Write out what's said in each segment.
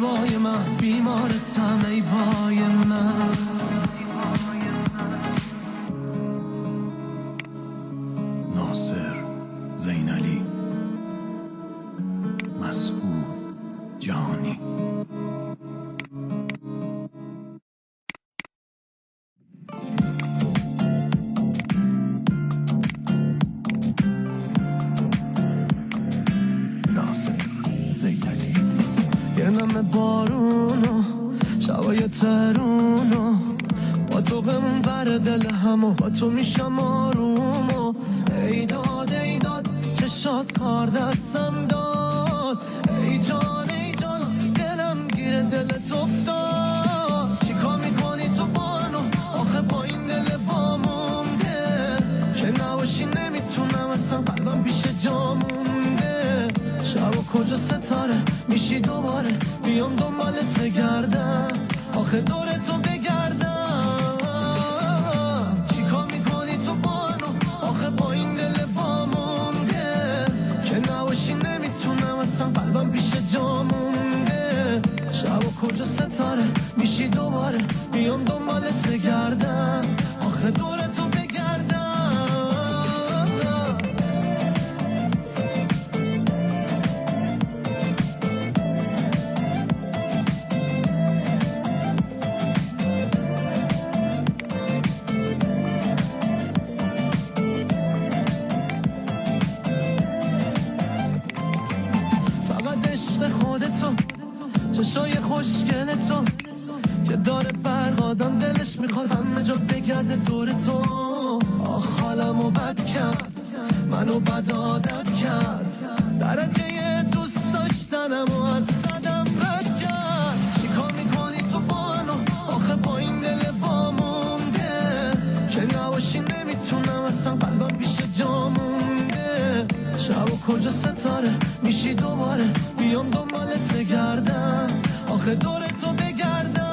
وای من بیمارتم ای وای من. ناصر زینالی، مسعود جهانی. ناصر زینالی. یه نم بارونو شبای ترونو با تو غم ور دل همو با تو میشم آرومو. ای داد چشات کار دستم داد. ای جان دلم گیر دلت افتاد. چیکار میکنی تو بانو آخه با این دل وامونده که نباشی نمیتونم اصلا قلبم پیش جا مونده. شب و کجا ستاره میشی دوباره بیام دنبالت بگردم آخه دور تو بگردم. چیکار میکنی تو بانو آخه با این دل وامونده که نباشی نمیتونم اصلا قلبم پیش جا مونده. شب و کجا ستاره میشی دوباره بیام دنبالت بگردم آخه دور تو بگردم. خودتو چشای خوشگل تو که داره برق آدم دلش میخواد همه جا بگرده دور تو. آخ حالمو بد کرد منو بد عادت کرد درجه دوست داشتنمو از صدم رد کرد. چیکار میکنی تو بانو آخه با این دل وامونده که نباشی نمیتونم اصلا قلبم پیش جا مونده. شب و کجا ستاره میشی دوباره بیام دنبالت بگردم آخه دور تو بگردم.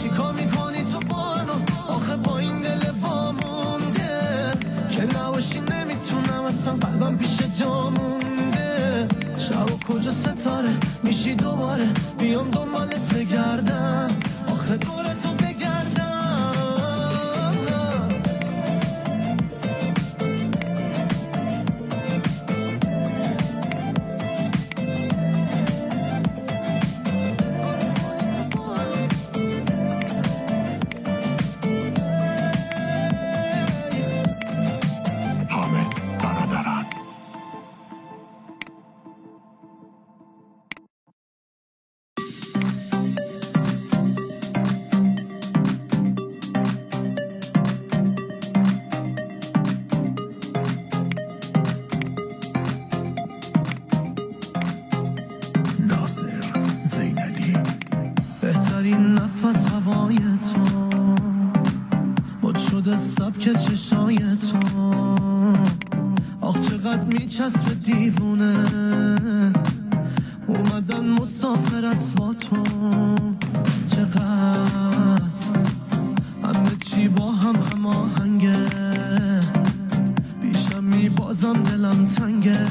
چیکار میکنی تو بانو آخه با این دل وامونده که نباشی نمیتونم اصلا قلبم پیش جا مونده. شب و کجا ستاره میشی دوباره بیام دنبالت بگردم آخه دور تو بگردم. بهترین نفس هوای تو مد شده سبک چشای تو. آخ چقدر میچسبه دیوونه اومدن مسافرت با تو. چقدر همه چی با هم هماهنگه پیشم میبازم دلم تنگه.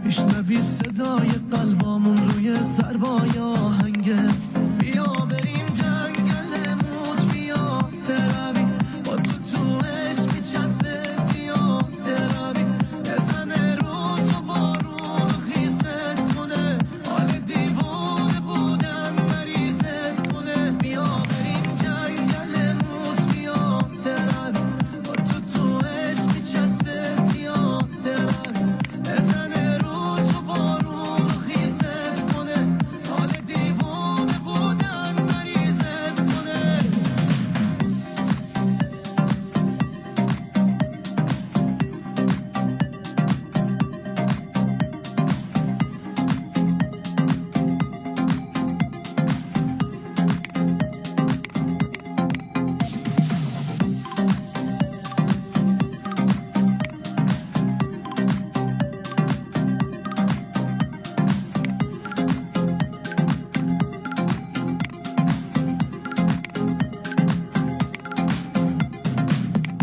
میشنوی صدای قلبامون روی ضربای آهنگه. بیا بریم جنگل موت بیا برویم با تو عشق میچسبه زیاد برویم. بزنه رو تو بارون خیست کنه حال دیوونه بودن مریضت کنه. بیا بریم جنگل موت بیا برویم با تو عشق میچسبه زیاد برویم. بزنه رو تو بارون خیست کنه حال دیوونه بودن مریضت کنه.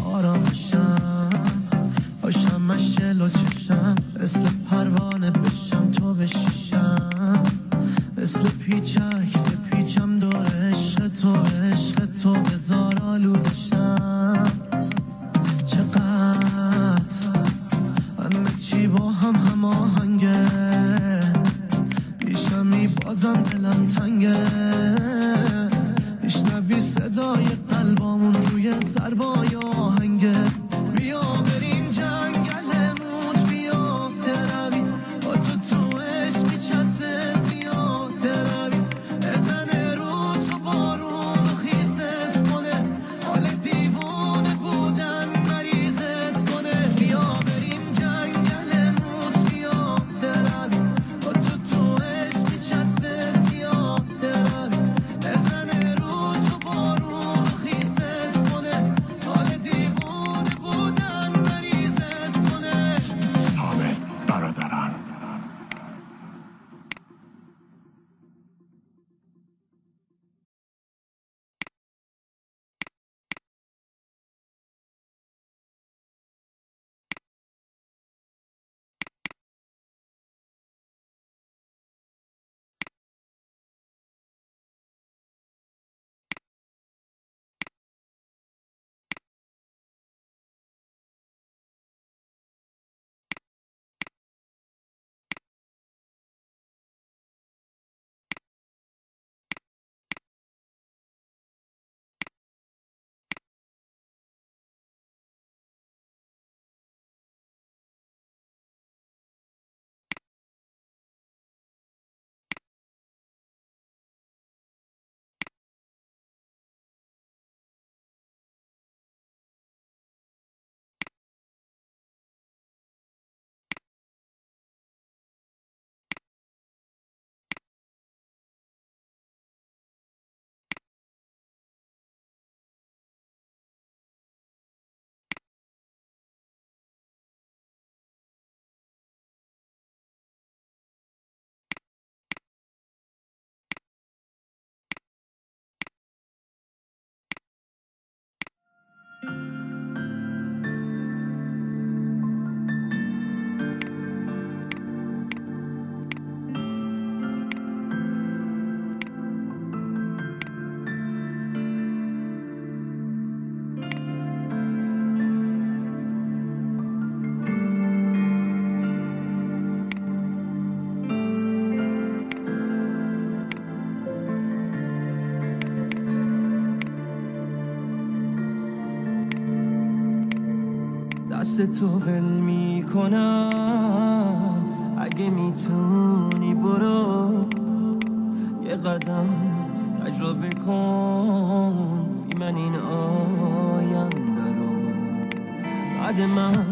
آرامشم باشم مشل و چشم مثل پروانه بشم تو بشیشم. دست تو ول میکنم اگه میتونی برو یه قدم تجربه کن بی من این آینده رو بعد من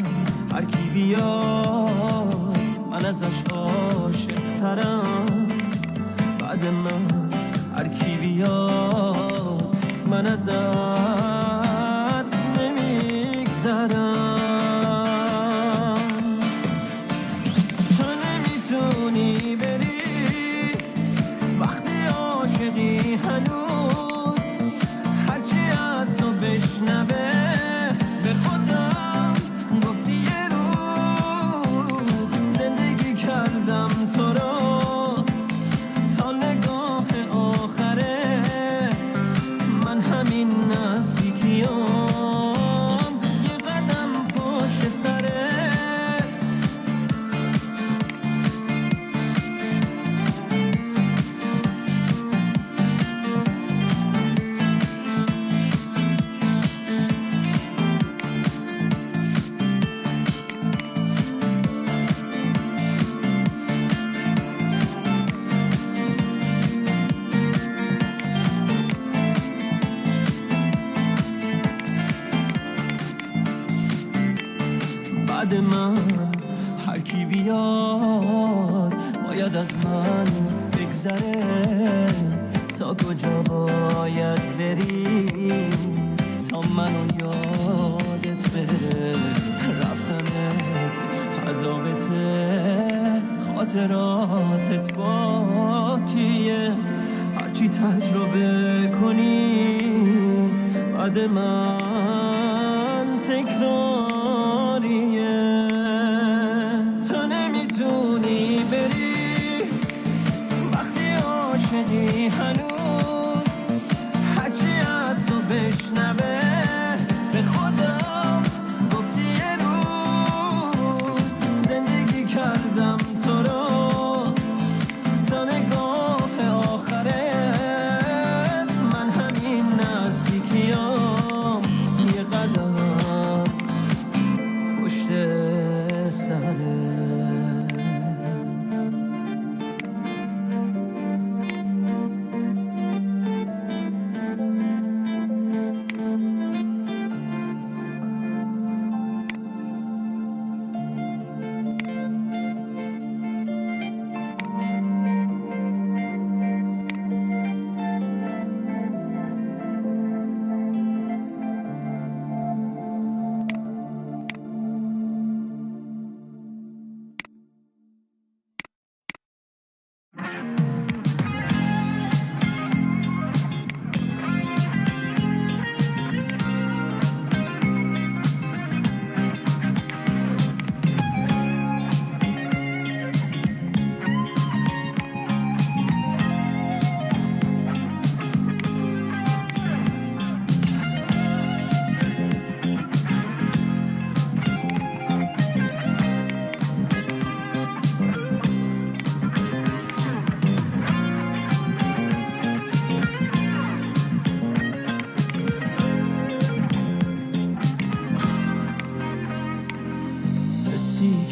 هر کی بیاد من ازش عاشق ترم بعد من هر کی بیاد من ازت نمیگذرم هنوز هرچی از تو بشنوه به خودم گفتی یه روز زندگی کردم تو رو تا نگاه آخرت من همین نزدیکیام یه قدم پشت سرت بعد من هر کی بیاد باید از من بگذره تا کجا باید بری تا منو یادت بره رفتنت عذابته خاطراتت باکیه هرچی تجربه کنی بعد من تکراریه تو نمیتونی بری وقتی عاشقی هنوز هرچی از تو بشنوه به خودم گفتی یه روز زندگی کردم تو رو تا نگاه آخرت من همین نزدیکیام یه قدم پشت سرت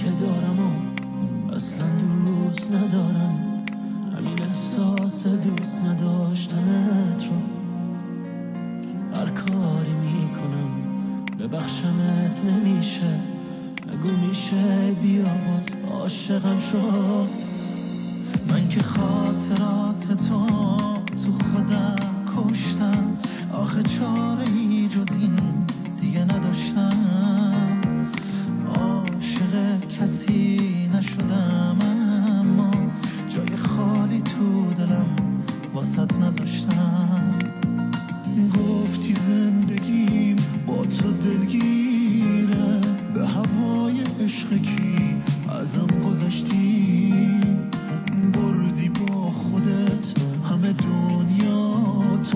که دارم و اصلا دوست ندارم همین احساس دوست نداشتنت رو هر کاری میکنم ببخشمت نمیشه اگه میشه بیا باز عاشقم شو من که خاطرات تو خودم کشتم